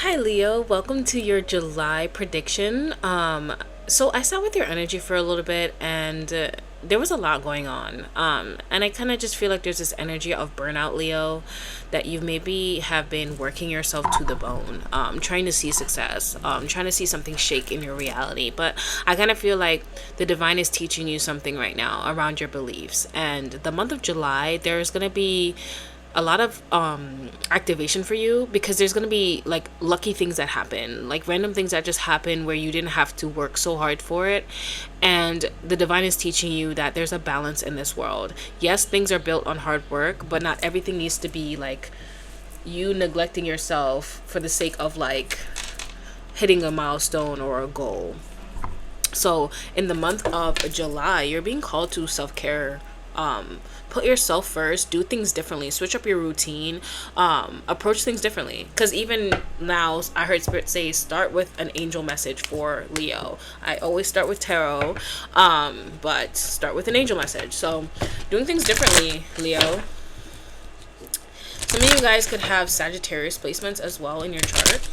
Hi Leo, welcome to your July prediction. So I sat with your energy for a little bit and there was a lot going on. And I kind of just feel like there's this energy of burnout, Leo, that you maybe have been working yourself to the bone, trying to see success, trying to see something shake in your reality. But I kind of feel like the divine is teaching you something right now around your beliefs. And the month of July, there's going to be a lot of activation for you because there's going to be like lucky things that happen, like random things that just happen where you didn't have to work so hard for it. And the divine is teaching you that there's a balance in this world. Yes, things are built on hard work, but not everything needs to be like you neglecting yourself for the sake of like hitting a milestone or a goal. So in the month of July, you're being called to self-care. Put yourself first, do things differently, switch up your routine, approach things differently. Because even now, I heard Spirit say start with an angel message for Leo. I always start with tarot, but start with an angel message. So doing things differently, Leo. Some of you guys could have Sagittarius placements as well in your chart.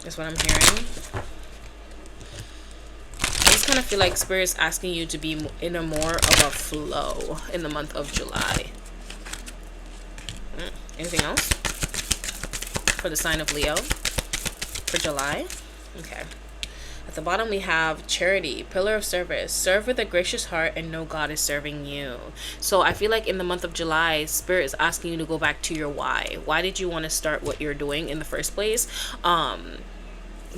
That's what I'm hearing. I just kind of feel like Spirit is asking you to be in a more of a flow in the month of July. Anything else for the sign of Leo for July? Okay. At the bottom we have charity, pillar of service. Serve with a gracious heart and know God is serving you. So I feel like in the month of July, Spirit is asking you to go back to your why. Why did you want to start what you're doing in the first place?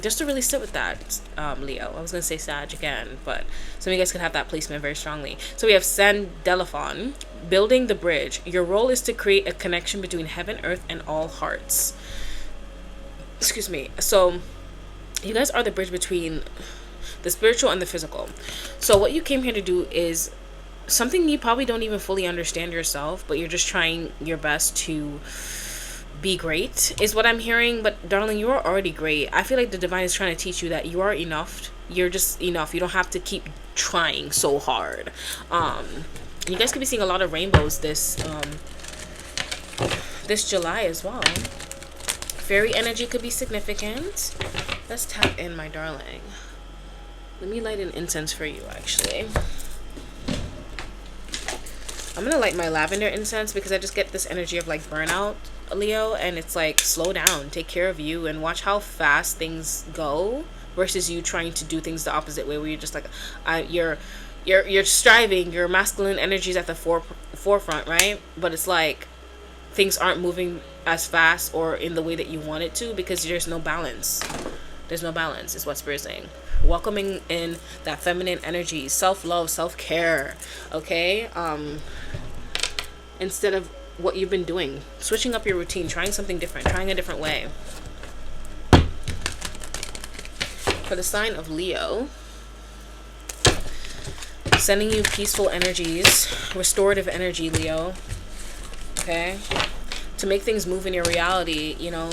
Just to really sit with that, Leo. I was going to say Sag again, but some of you guys could have that placement very strongly. So we have San Delafon, building the bridge. Your role is to create a connection between heaven, earth, and all hearts. Excuse me. So you guys are the bridge between the spiritual and the physical. So what you came here to do is something you probably don't even fully understand yourself, but you're just trying your best to be great is what I'm hearing. But darling, you are already great. I feel like the divine is trying to teach you that you are enough. You're just enough. You don't have to keep trying so hard. You guys could be seeing a lot of rainbows this July as well. Fairy energy could be significant. Let's tap in, my darling. Let me light an incense for you, actually. I'm gonna light my lavender incense because I just get this energy of like burnout, Leo, and it's like slow down, take care of you, and watch how fast things go versus you trying to do things the opposite way, where you're just like, you're striving, your masculine energy is at the forefront, right? But it's like things aren't moving as fast or in the way that you want it to because there's no balance. There's no balance, is what Spirit's saying. Welcoming in that feminine energy, self-love, self-care, okay? Instead of what you've been doing, switching up your routine, trying something different, trying a different way. For the sign of Leo, sending you peaceful energies, restorative energy, Leo, okay? To make things move in your reality, you know,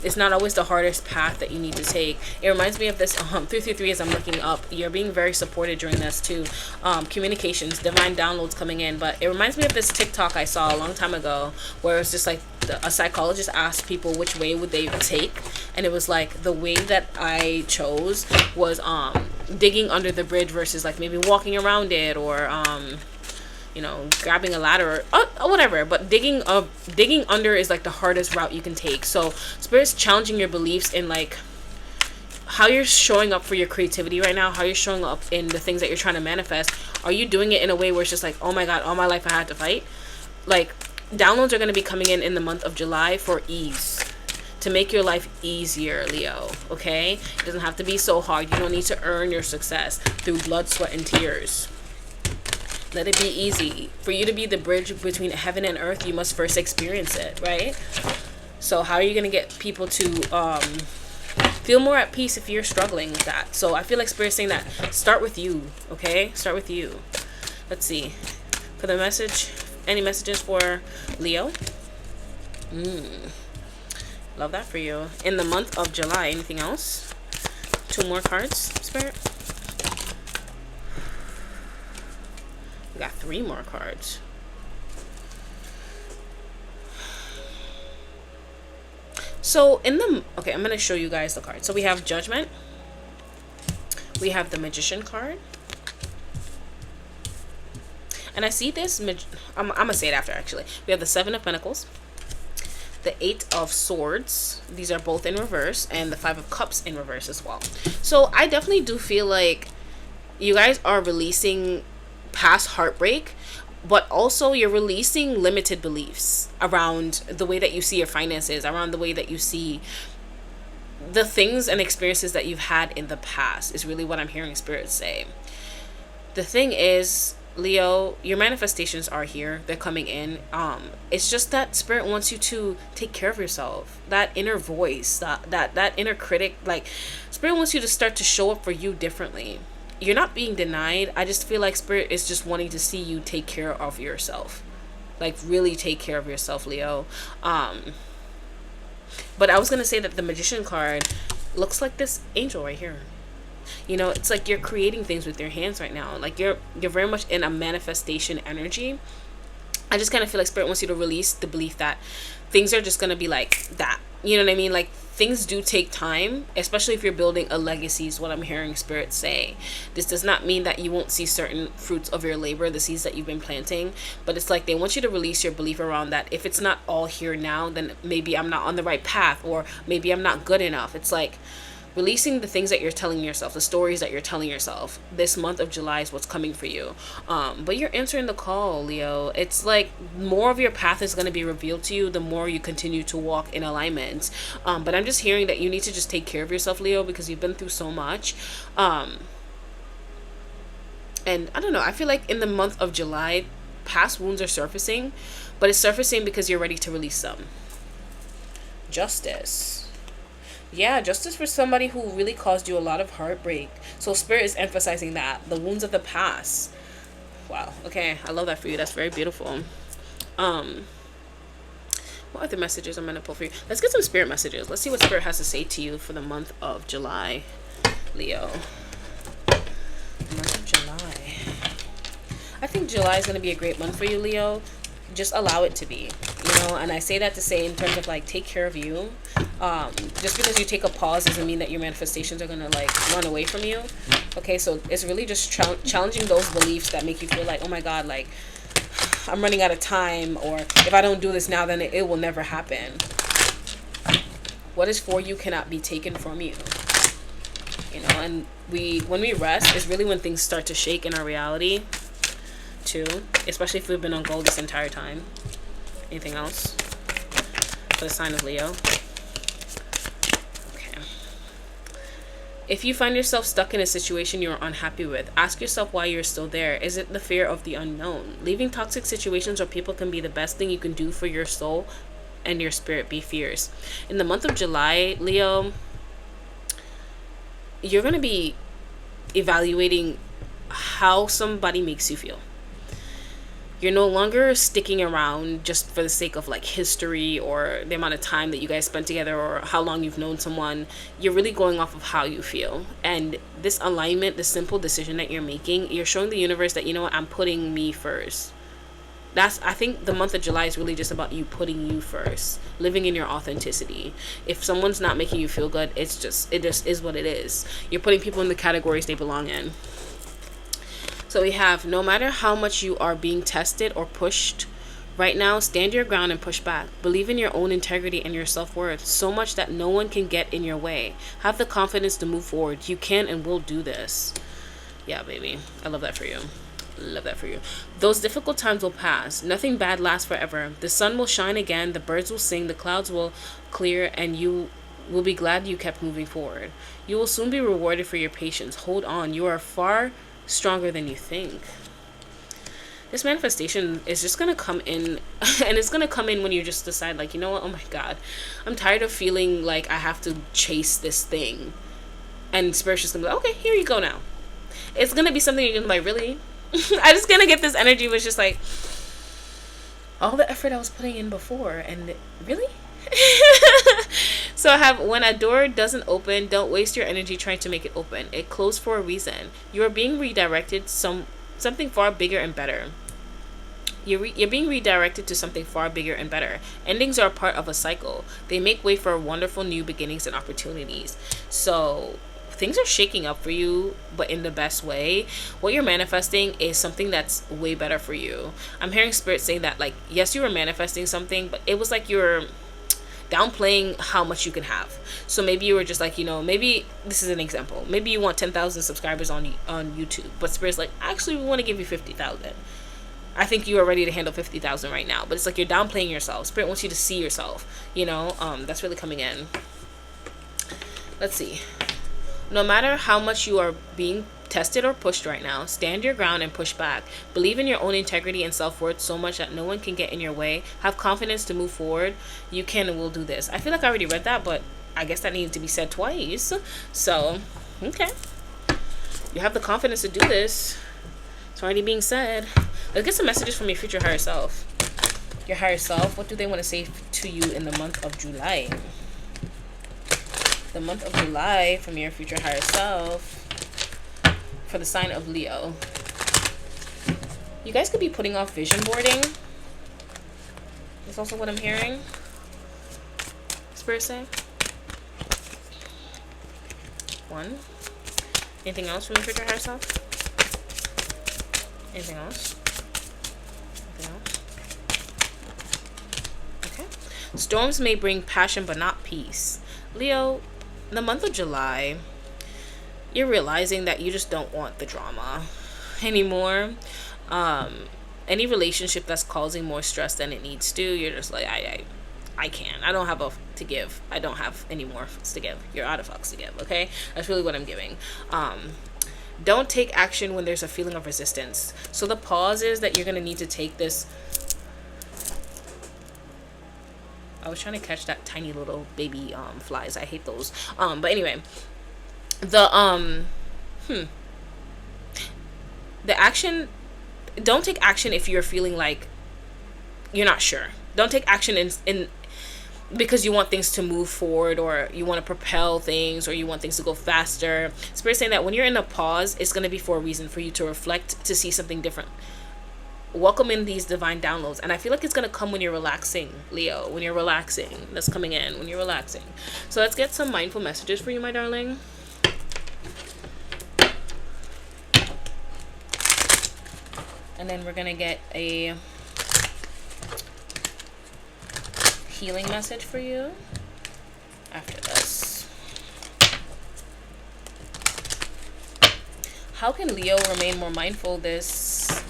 it's not always the hardest path that you need to take. It reminds me of this 333 as I'm looking up. You're being very supported during this too. Communications, divine downloads coming in. But it reminds me of this TikTok I saw a long time ago where it's just like a psychologist asked people which way would they take. And it was like the way that I chose was digging under the bridge versus like maybe walking around it or you know, grabbing a ladder or whatever. But digging under is like the hardest route you can take. So Spirit's challenging your beliefs in like how you're showing up for your creativity right now, how you're showing up in the things that you're trying to manifest. Are you doing it in a way where it's just like, oh my god, all my life I had to fight? Like, downloads are going to be coming in the month of July for ease, to make your life easier, Leo, okay? It doesn't have to be so hard. You don't need to earn your success through blood, sweat, and tears. Let it be easy. For you to be the bridge between heaven and earth, you must first experience it, right? So how are you going to get people to feel more at peace if you're struggling with that? So I feel like Spirit's saying that start with you, okay? Start with you. Let's see. For the message, any messages for Leo? Love that for you. In the month of July, anything else? 2 more cards, Spirit. We got 3 more cards. So okay, I'm going to show you guys the cards. So we have Judgment. We have the Magician card. And I see this, I'm going to say it after actually. We have the Seven of Pentacles, the Eight of Swords. These are both in reverse, and the Five of Cups in reverse as well. So I definitely do feel like you guys are releasing past heartbreak, but also you're releasing limited beliefs around the way that you see your finances, around the way that you see the things and experiences that you've had in the past, is really what I'm hearing Spirit say. The thing is, Leo, your manifestations are here. They're coming in. It's just that Spirit wants you to take care of yourself. That inner voice, that inner critic, like Spirit wants you to start to show up for you differently. You're not being denied. I just feel like Spirit is just wanting to see you take care of yourself. Like really take care of yourself, Leo. But I was going to say that the Magician card looks like this angel right here. You know, it's like you're creating things with your hands right now. Like you're very much in a manifestation energy. I just kind of feel like Spirit wants you to release the belief that things are just going to be like that. You know what I mean? Like things do take time, especially if you're building a legacy, is what I'm hearing Spirit say. This does not mean that you won't see certain fruits of your labor, the seeds that you've been planting, but it's like they want you to release your belief around that. If it's not all here now, then maybe I'm not on the right path, or maybe I'm not good enough. It's like releasing the things that you're telling yourself, the stories that you're telling yourself. This month of July is what's coming for you. But you're answering the call, Leo. It's like more of your path is going to be revealed to you the more you continue to walk in alignment. But I'm just hearing that you need to just take care of yourself, Leo, because you've been through so much. And I don't know, I feel like in the month of July, past wounds are surfacing, but it's surfacing because you're ready to release them. Justice. Yeah, justice for somebody who really caused you a lot of heartbreak. So Spirit is emphasizing that. The wounds of the past. Wow. Okay, I love that for you. That's very beautiful. What other messages I'm going to pull for you? Let's get some Spirit messages. Let's see what Spirit has to say to you for the month of July, Leo. The month of July. I think July is going to be a great month for you, Leo. Just allow it to be, you know. And I say that to say in terms of like take care of you. Just because you take a pause doesn't mean that your manifestations are gonna like run away from you. Okay, so it's really just challenging those beliefs that make you feel like, oh my god, like I'm running out of time, or if I don't do this now, then it will never happen. What is for you cannot be taken from you. You know, and when we rest is really when things start to shake in our reality too, especially if we've been on gold this entire time. Anything else for the sign of Leo? Okay. If you find yourself stuck in a situation you're unhappy with, ask yourself why you're still there. Is it the fear of the unknown? Leaving toxic situations or people can be the best thing you can do for your soul and your spirit. Be fierce. In the month of July, Leo, you're going to be evaluating how somebody makes you feel. You're no longer sticking around just for the sake of like history or the amount of time that you guys spent together or how long you've known someone. You're really going off of how you feel. And this alignment, this simple decision that you're making, you're showing the universe that, you know what, I'm putting me first. I think the month of July is really just about you putting you first, living in your authenticity. If someone's not making you feel good, it just is what it is. You're putting people in the categories they belong in. So we have, no matter how much you are being tested or pushed right now, stand your ground and push back. Believe in your own integrity and your self-worth so much that no one can get in your way. Have the confidence to move forward. You can and will do this. Yeah, baby. I love that for you. Love that for you. Those difficult times will pass. Nothing bad lasts forever. The sun will shine again. The birds will sing. The clouds will clear, and you will be glad you kept moving forward. You will soon be rewarded for your patience. Hold on. You are far stronger than you think. This manifestation is just gonna come in, and it's gonna come in when you just decide, like, you know what, oh my god, I'm tired of feeling like I have to chase this thing. And Spirit's just gonna be like, okay, here you go now. It's gonna be something you're gonna be like, really? I just gonna get this energy was just like all the effort I was putting in before, and really? So I have, when a door doesn't open, don't waste your energy trying to make it open. It closed for a reason. You are being redirected something far bigger and better. You're being redirected to something far bigger and better. Endings are a part of a cycle. They make way for wonderful new beginnings and opportunities. So things are shaking up for you, but in the best way. What you're manifesting is something that's way better for you. I'm hearing spirit saying that, like, yes, you were manifesting something, but it was like you're downplaying how much you can have. So maybe you were just like, maybe this is an example. Maybe you want 10,000 subscribers on YouTube, but spirit's like, actually, we want to give you 50,000. I think you are ready to handle 50,000 right now, but it's like you're downplaying yourself. Spirit wants you to see yourself. That's really coming in. Let's see. No matter how much you are being tested or pushed right now, stand your ground and push back. Believe in your own integrity and self-worth so much that no one can get in your way. Have confidence to move forward. You can and will do this. I feel like I already read that, but I guess that needed to be said twice. So, okay. You have the confidence to do this. It's already being said. Let's get some messages from your future higher self. Your higher self, what do they want to say to you in the month of July? The month of July from your future higher self for the sign of Leo. You guys could be putting off vision boarding. That's also what I'm hearing. Spirit say. 1. Anything else from your future higher self? Anything else? Anything else? Okay. Storms may bring passion but not peace. Leo, in the month of July, you're realizing that you just don't want the drama anymore. Any relationship that's causing more stress than it needs to, you're just like, I can't. I don't have a to give. I don't have any more fucks to give. You're out of fucks to give, okay? That's really what I'm giving. Don't take action when there's a feeling of resistance. So the pause is that you're going to need to take this. I was trying to catch that tiny little baby flies. I hate those. But anyway, the action, don't take action if you're feeling like you're not sure. Don't take action in because you want things to move forward, or you want to propel things, or you want things to go faster. Spirit's saying that when you're in a pause, it's going to be for a reason, for you to reflect, to see something different. Welcome in these divine downloads, and I feel like it's going to come when you're relaxing, Leo. When you're relaxing, that's coming in when you're relaxing. So let's get some mindful messages for you, my darling. And then we're going to get a healing message for you after this. How can Leo remain more mindful this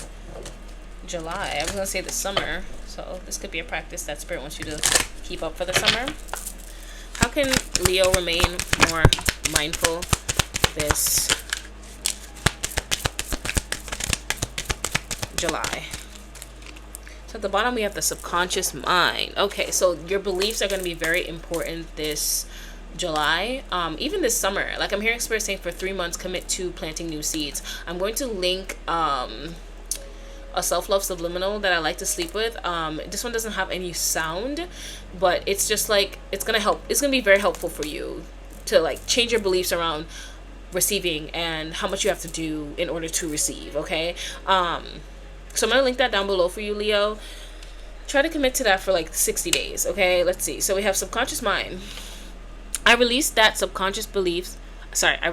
July? I was going to say this summer, so this could be a practice that Spirit wants you to keep up for the summer. How can Leo remain more mindful this July? So at the bottom we have the subconscious mind. Okay, so your beliefs are going to be very important this July, even this summer. Like I'm hearing Spirit saying for 3 months commit to planting new seeds. I'm going to link a self-love subliminal that I like to sleep with. This one doesn't have any sound, but it's just like, it's gonna help. It's gonna be very helpful for you to like change your beliefs around receiving and how much you have to do in order to receive. Okay. So I'm going to link that down below for you, Leo. Try to commit to that for like 60 days, okay? Let's see. So we have subconscious mind. I release that subconscious beliefs. Sorry, I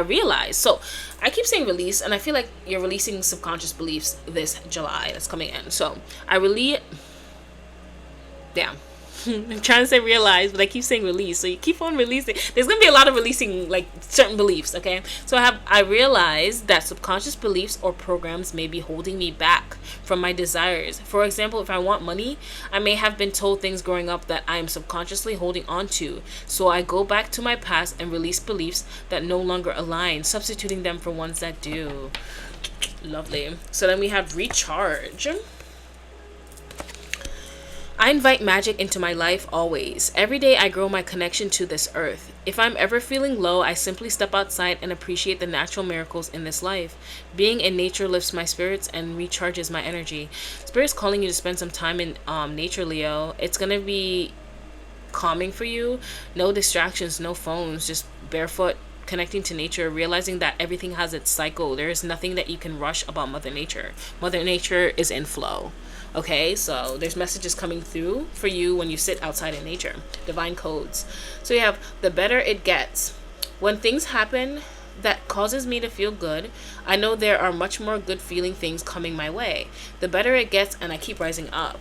realize. So I keep saying release, and I feel like you're releasing subconscious beliefs this July that's coming in. So I damn. I'm trying to say realize, but I keep saying release. So you keep on releasing. There's going to be a lot of releasing like certain beliefs, okay? So I realize that subconscious beliefs or programs may be holding me back from my desires. For example, if I want money, I may have been told things growing up that I am subconsciously holding on to. So I go back to my past and release beliefs that no longer align, substituting them for ones that do. Lovely. So then we have recharge. I invite magic into my life always. Every day I grow my connection to this earth. If I'm ever feeling low, I simply step outside and appreciate the natural miracles in this life. Being in nature lifts my spirits and recharges my energy. Spirit's calling you to spend some time in nature, Leo. It's going to be calming for you. No distractions, no phones, just barefoot connecting to nature, realizing that everything has its cycle. There is nothing that you can rush about Mother Nature. Mother Nature is in flow. Okay, so there's messages coming through for you when you sit outside in nature. Divine codes. So you have the better it gets. When things happen that causes me to feel good, I know there are much more good feeling things coming my way. The better it gets, and I keep rising up.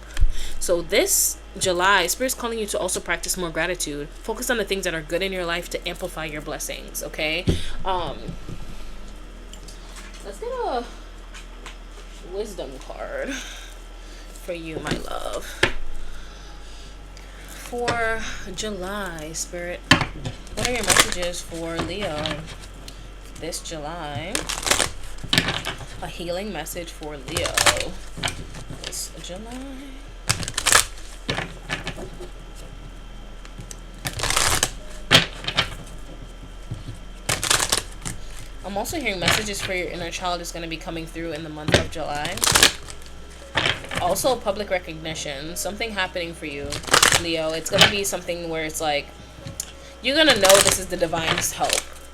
So this July, Spirit's calling you to also practice more gratitude. Focus on the things that are good in your life to amplify your blessings. Okay. Let's get a wisdom card for you, my love. For July, Spirit, what are your messages for Leo this July? A healing message for Leo this July. I'm also hearing messages for your inner child is going to be coming through in the month of July. Also, public recognition. Something happening for you, Leo. It's going to be something where it's like, you're going to know this is the divine's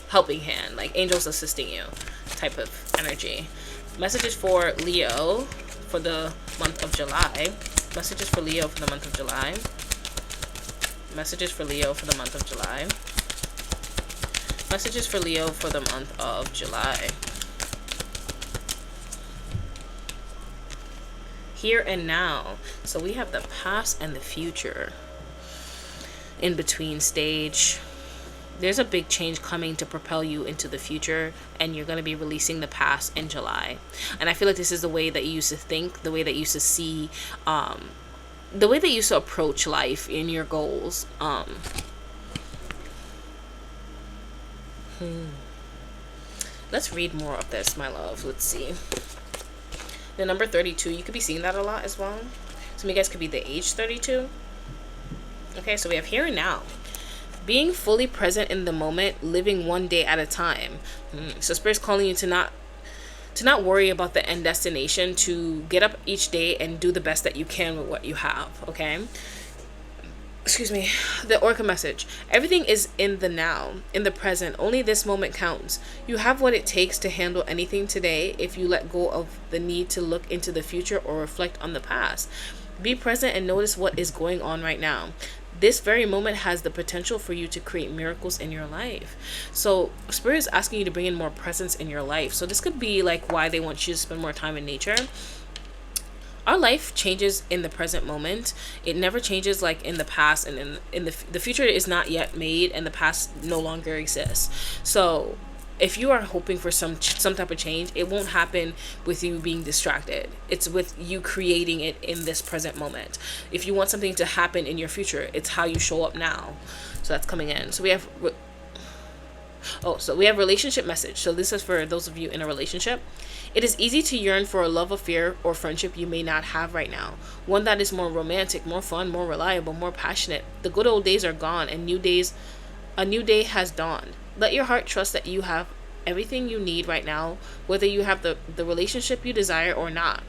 helping hand. Like angels assisting you type of energy. Messages for Leo for the month of July. Messages for Leo for the month of July. Messages for Leo for the month of July. Messages for Leo for the month of July. Here and now. So we have the past and the future. In between stage. There's a big change coming to propel you into the future, and you're going to be releasing the past in July. And I feel like this is the way that you used to think, the way that you used to see, the way that you used to approach life in your goals. Let's read more of this, my love. Let's see. The number 32, you could be seeing that a lot as well. Some of you guys could be the age 32. Okay, so we have here and now. Being fully present in the moment, living one day at a time. So Spirit's calling you to not worry about the end destination, to get up each day and do the best that you can with what you have, okay? Excuse me. The Orca message. Everything is in the now, in the present. Only this moment counts. You have what it takes to handle anything today if you let go of the need to look into the future or reflect on the past. Be present and notice what is going on right now. This very moment has the potential for you to create miracles in your life. So Spirit is asking you to bring in more presence in your life. So this could be like why they want you to spend more time in nature. Our life changes in the present moment. It never changes like in the past, and in the future is not yet made, and the past no longer exists. So if you are hoping for some type of change, it won't happen with you being distracted. It's with you creating it in this present moment. If you want something to happen in your future, it's how you show up now. So that's coming in. So we have relationship message. So this is for those of you in a relationship. It is easy to yearn for a love affair or friendship you may not have right now. One that is more romantic, more fun, more reliable, more passionate. The good old days are gone, and a new day has dawned. Let your heart trust that you have everything you need right now, whether you have the relationship you desire or not.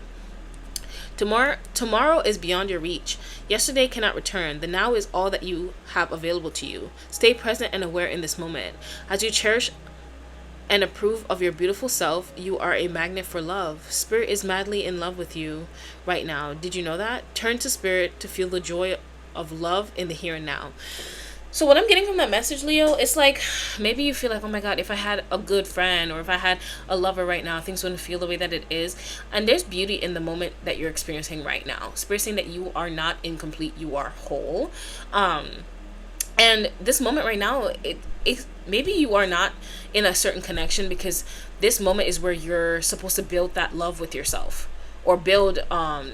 Tomorrow is beyond your reach. Yesterday cannot return. The now is all that you have available to you. Stay present and aware in this moment. As you cherish and approve of your beautiful self, you are a magnet for love. Spirit is madly in love with you right now. Did you know that? Turn to Spirit to feel the joy of love in the here and now. So what I'm getting from that message, Leo, it's like maybe you feel like, oh my God, if I had a good friend or if I had a lover right now, things wouldn't feel the way that it is. And there's beauty in the moment that you're experiencing right now. Spirit saying that you are not incomplete, you are whole. And this moment right now, it maybe you are not in a certain connection, because this moment is where you're supposed to build that love with yourself, or build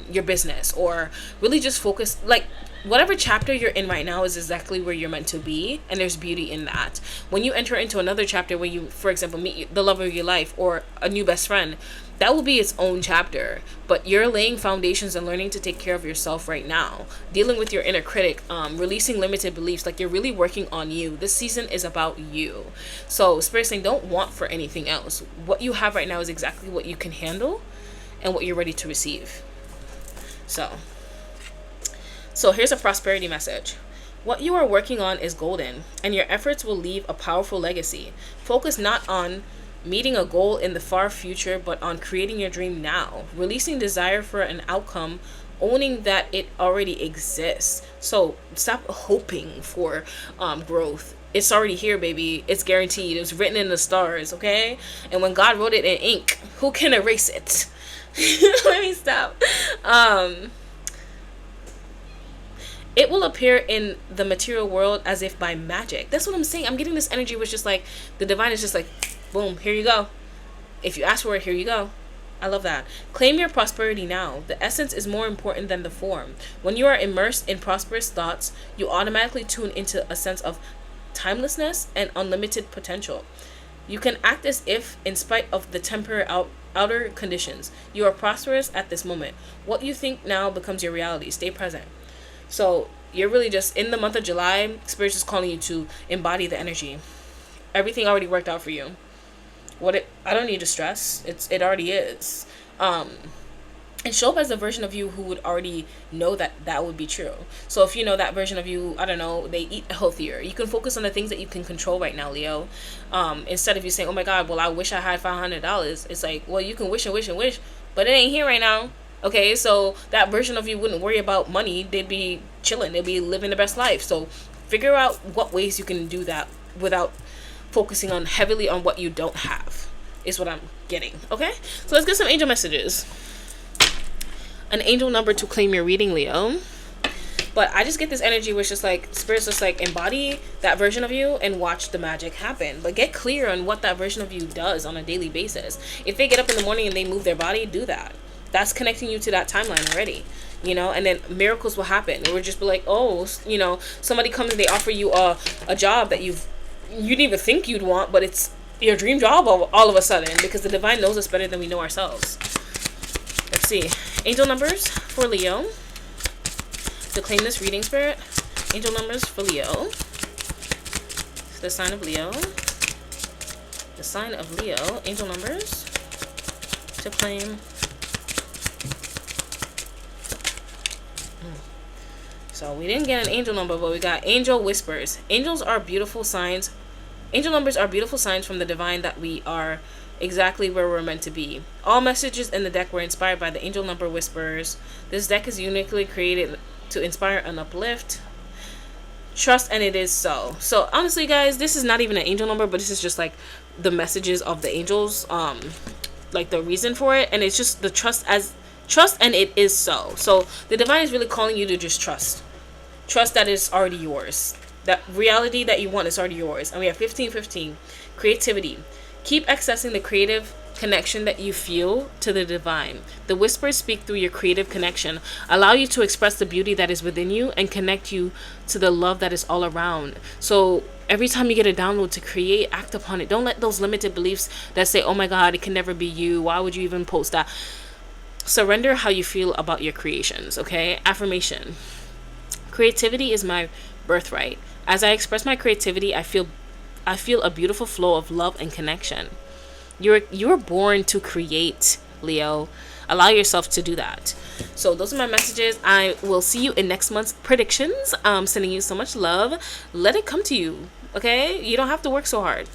your business, or really just focus. Like whatever chapter you're in right now is exactly where you're meant to be, and there's beauty in that. When you enter into another chapter, when you, for example, meet the love of your life or a new best friend, that will be its own chapter. But you're laying foundations and learning to take care of yourself right now, dealing with your inner critic, releasing limited beliefs. Like you're really working on you. This season is about you. So Spirit saying don't want for anything else. What you have right now is exactly what you can handle and what you're ready to receive. So here's a prosperity message. What you are working on is golden, and your efforts will leave a powerful legacy. Focus not on meeting a goal in the far future, but on creating your dream now. Releasing desire for an outcome, owning that it already exists. So stop hoping for growth. It's already here, baby. It's guaranteed. It's written in the stars, okay? And when God wrote it in ink, who can erase it? Let me stop. It will appear in the material world as if by magic. That's what I'm saying. I'm getting this energy which just like the divine is just like, boom, here you go. If you ask for it, here you go. I love that. Claim your prosperity now. The essence is more important than the form. When you are immersed in prosperous thoughts, you automatically tune into a sense of timelessness and unlimited potential. You can act as if, in spite of the temporary outer conditions, you are prosperous at this moment. What you think now becomes your reality. Stay present. So you're really just in the month of July, Spirit is calling you to embody the energy. Everything already worked out for you. I don't need to stress. It already is. And show up as a version of you who would already know that would be true. So if you know that version of you, I don't know, they eat healthier. You can focus on the things that you can control right now, Leo. Instead of you saying, oh my God, well, I wish I had $500. It's like, well, you can wish and wish and wish, but it ain't here right now. Okay, so that version of you wouldn't worry about money. They'd be chilling. They'd be living the best life. So figure out what ways you can do that without focusing on heavily on what you don't have is what I'm getting. Okay, so let's get some angel messages. An angel number to claim your reading, Leo. But I just get this energy where it's just like Spirit's just like embody that version of you and watch the magic happen. But get clear on what that version of you does on a daily basis. If they get up in the morning and they move their body, do that. That's connecting you to that timeline already, and then miracles will happen. It would just be like, oh, somebody comes and they offer you a job that you didn't even think you'd want, but it's your dream job all of a sudden, because the divine knows us better than we know ourselves. Let's see. Angel numbers for Leo. To claim this reading, Spirit. Angel numbers for Leo. The sign of Leo. The sign of Leo. Angel numbers to claim. So we didn't get an angel number, but we got angel whispers. Angels are beautiful signs. Angel numbers are beautiful signs from the divine that we are exactly where we're meant to be. All messages in the deck were inspired by the angel number whispers. This deck is uniquely created to inspire and uplift. Trust, and it is so. So honestly, guys, this is not even an angel number, but this is just like the messages of the angels, like the reason for it, and it's just the trust, and it is so. So the divine is really calling you to just trust that it's already yours. That reality that you want is already yours. And we have 1515, creativity. Keep accessing the creative connection that you feel to the divine. The whispers speak through your creative connection, allow you to express the beauty that is within you and connect you to the love that is all around. So every time you get a download to create, act upon it. Don't let those limited beliefs that say, oh my God, it can never be you. Why would you even post that? Surrender how you feel about your creations, okay? Affirmation. Creativity is my birthright. As I express my creativity, I feel a beautiful flow of love and connection. You're born to create, Leo. Allow yourself to do that. So those are my messages. I will see you in next month's predictions. Sending you so much love. Let it come to you, okay? You don't have to work so hard.